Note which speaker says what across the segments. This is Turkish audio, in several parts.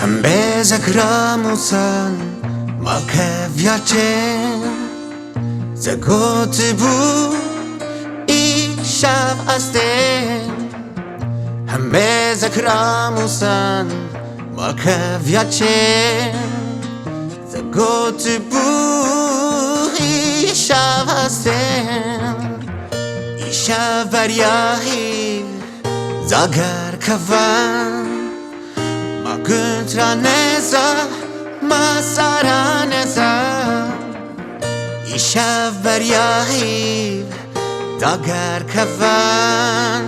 Speaker 1: Bezakramulsan Malkeviachen Zagotibu Ishav Asten Bezakramulsan Malkeviachen Zagotibu Ishav Asten Ishav Varyahi Zagar Kavan Güntra Masaraneza İşav Beryahiv Dagar Kavan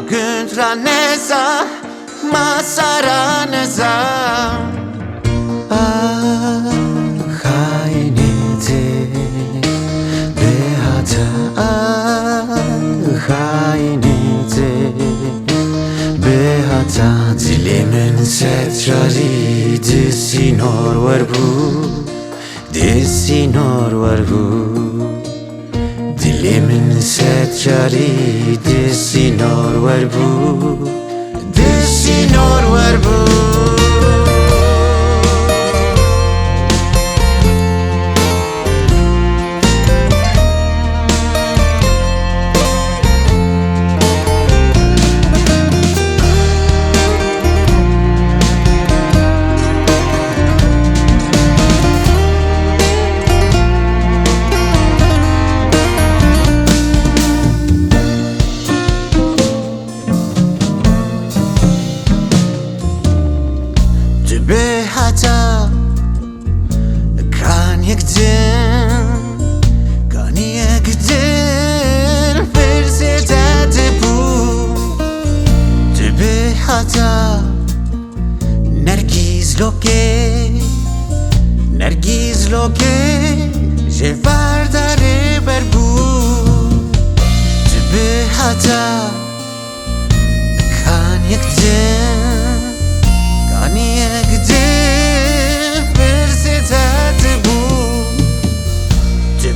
Speaker 1: Güntra Masaraneza Hainete Behata Hainete Behata dilimin setrali Desinor var bu Dilimin setrali Desinor var bu Behata kan yekdin Ferzedade bu Behata Nergiz loke Jevardare berbu Behata kan yekdin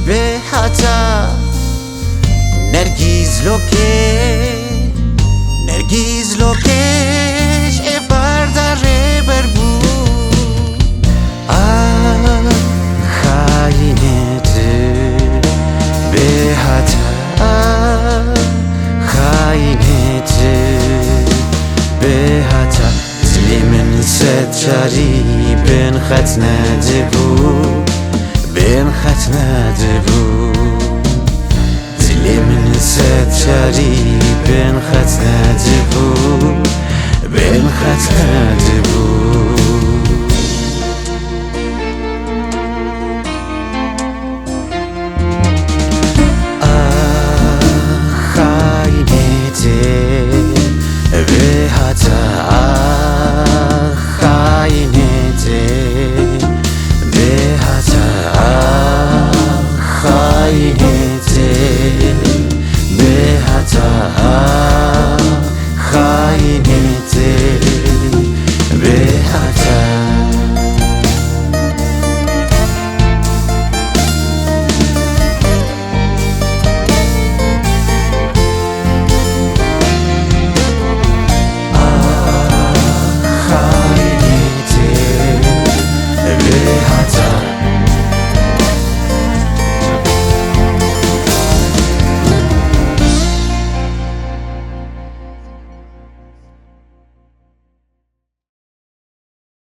Speaker 1: Behata Nergiz loke Jevardare berbu Hainete Behata Hainete Behata Dilimin setrali Ben khatnade bu Dilimin setrali Ben khatnade bu